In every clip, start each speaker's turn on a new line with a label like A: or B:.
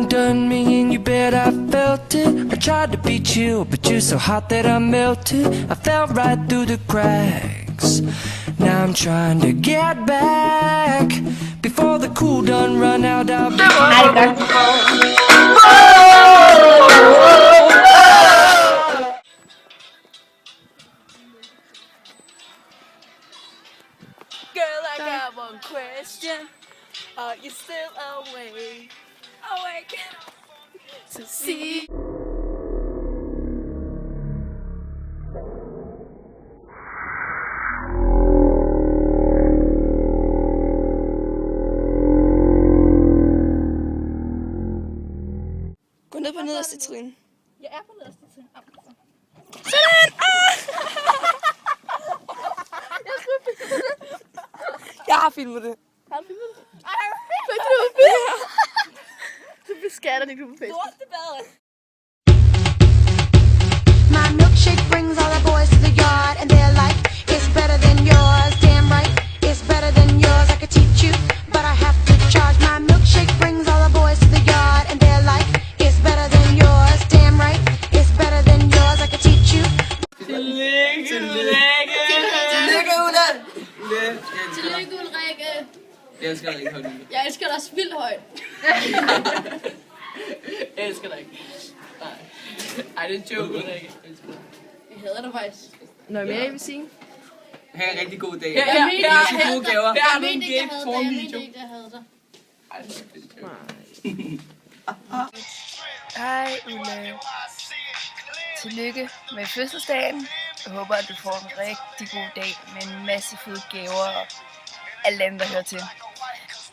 A: done me and you bet I felt it. I tried to be chill, but you're so hot that I melted. I fell right through the cracks. Now I'm trying to get back before the cool done run out. I'll be
B: Girl, I got one question. Are you still awake? Awake to see? Gå ned på nederste trin.
C: Jeg er på nederste trin.
B: Sådan! Jeg har filmet det.
C: Har du filmet det?
B: Fik du det?
C: Så beskatter de du på festen.
B: Lort det bedre.
D: My milkshake brings all the boys to the yard, and they're like, it's better than yours. Damn right, it's better than yours. I could teach you, but I have to charge. My milkshake brings all the boys to the yard, and they're like, it's better than yours. Damn right, it's better than yours. I could teach you.
B: Tillykke, Ulla.
C: Tillykke, Ulrikke.
E: Jeg elsker dig ikke højt.
C: Jeg elsker dig vildt højt.
E: Jeg elsker dig ikke. Nej. Ej, det er en joke, Ulrikke.
C: Jeg hader dig faktisk.
F: Noget mere, I vil sige?
E: Ha' en rigtig god dag.
C: Jeg mente
E: Her er så gode gaver.
C: Jeg mente ikke, jeg havde dig. Jeg mente ikke, jeg havde dig.
E: Ej, det er en joke.
F: Hej Ulla. Tillykke med fødselsdagen. Jeg håber, at du får en rigtig god dag med en masse fede gaver og alle dem, der hører til.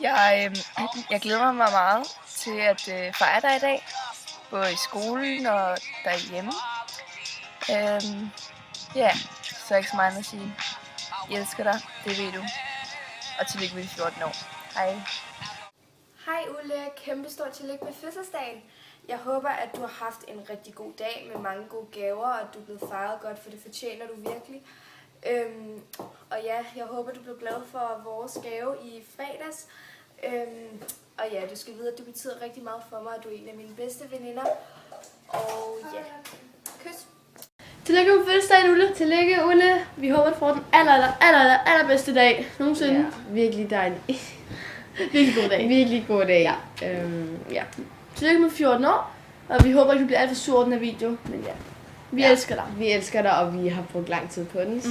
F: Jeg glæder mig meget til at fejre dig i dag. Både i skolen og derhjemme. Ja, så er ikke så meget at sige. Jeg elsker dig, det ved du. Og tillykke med de 14 år. Hej.
G: Hej Ulle, kæmpe stort tillykke med fødselsdagen. Jeg håber, at du har haft en rigtig god dag med mange gode gaver, og at du er blevet fejret godt, for det fortjener du virkelig. Og ja, jeg håber, du blev glad for vores gave i fredags. Og ja, du skal vide, at du betyder rigtig meget for mig, og du er en af mine bedste veninder. Og ja, kys.
C: Tillykke med fødselsdagen, Ulle. Tillykke, Ulle. Vi håber, du får den allerbedste dag nogensinde.
F: Ja, virkelig dejlig.
C: Virkelig god dag.
F: Virkelig god dag.
C: Ja.
F: Ja.
C: Tillykke med 14 år. Og vi håber ikke, du bliver alt for sur den her video. Men ja, vi elsker dig.
F: Vi elsker dig, og vi har brugt lang tid på den.
C: Så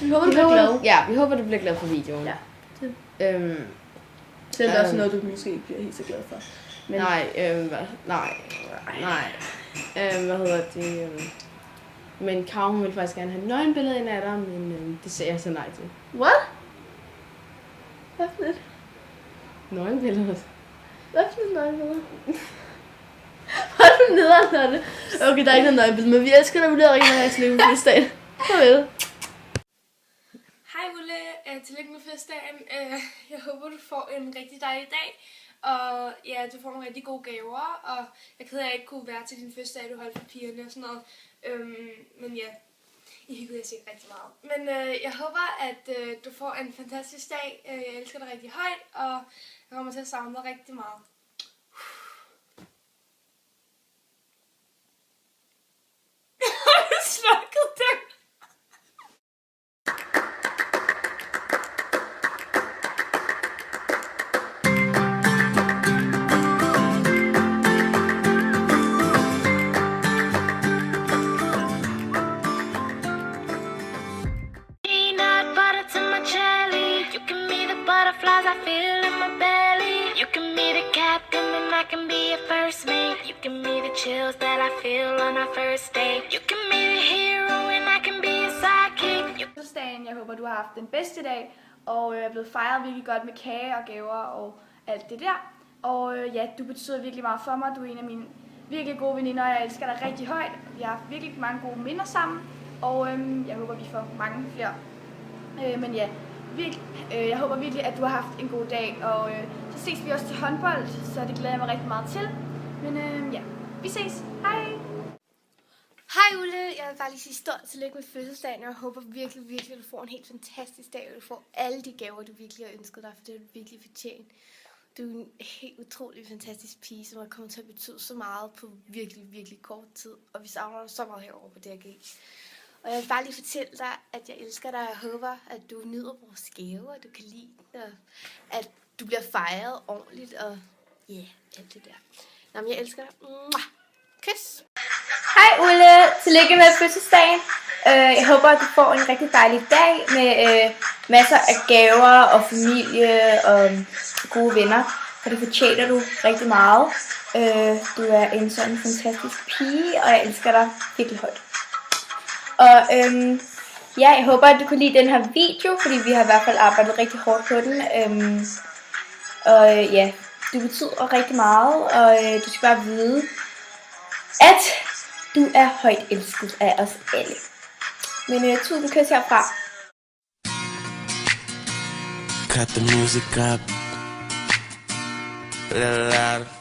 C: vi håber, du bliver glad.
F: Ja, vi håber, du bliver glad for videoen.
C: Ja.
F: Det,
C: Selv også noget, du måske ikke bliver helt så glad for. Men
F: hvad hedder det? Men Karo, hun ville faktisk gerne have nøgenbilleder ind af dig, men det sagde jeg så nej til.
C: what? Hvad for et?
F: Nøgenbilleder?
C: Hvad for et nøgenbillede? Hvor er du nederen af det? Okay, der er ikke noget nøgenbillede, men vi elsker dig, Ulle, og rigtig meget tillykke med fødselsdagen. Farvel.
G: Hej Ulle, tillykke med fødselsdagen. Jeg håber, du får en rigtig dejlig dag. Og ja, du får nogle rigtig gode gaver. Og jeg er ked af, at jeg ikke kunne være til din fødselsdag, du holdt for pigerne og sådan noget. Men ja, I hyggede jeg sikkert rigtig meget. Men jeg håber, at du får en fantastisk dag. Jeg elsker dig rigtig højt, og jeg kommer til at savne dig rigtig meget. Har du slukket den?
D: Peanut butter to my jelly. You can be the butterflies I feel in my belly. You can be the captain and I can be your first mate. You can be the chills that I feel on our first date. You can be the hero and I can be your sidekick.
G: Fødselsdagen. Jeg håber, du har haft den bedste dag, og er blevet fejret virkelig godt med kage og gaver og alt det der. Og ja, du betyder virkelig meget for mig. Du er en af mine virkelig gode veninder, og jeg elsker dig rigtig højt. Vi har haft virkelig mange gode minder sammen, og jeg håber, vi får mange flere. Men ja, jeg håber virkelig, at du har haft en god dag, og så ses vi også til håndbold, så det glæder jeg mig rigtig meget til. Men ja, vi ses. Hej! Hej Ulle, jeg vil bare lige sige stort tillykke med fødselsdagen, og jeg håber virkelig, at du får en helt fantastisk dag, og du får alle de gaver, du virkelig har ønsket dig, for det er du virkelig fortjent.
C: Du er en helt utrolig fantastisk pige, som har kommet til at betyde så meget på virkelig, virkelig kort tid. Og vi savner dig så meget herovre på DRG. Og jeg vil bare lige fortælle dig, at jeg elsker dig, og jeg håber, at du nyder vores gaver, og du kan lide den, og at du bliver fejret ordentligt, og ja, alt det der. Nå, men jeg elsker dig. Mwah! Kys!
H: Hej Ulle, tillykke med fødselsdagen. Jeg håber, at du får en rigtig dejlig dag med masser af gaver og familie og gode venner, for det fortjener du rigtig meget. Du er en sådan fantastisk pige, og jeg elsker dig virkelig højt. Og ja, jeg håber, at du kunne lide den her video, fordi vi har i hvert fald arbejdet rigtig hårdt på den. Og ja, du betyder rigtig meget, og du skal bare vide, at du er højt elsket af os alle. Men tusind kys herfra.
A: Cut the music up. Let it out.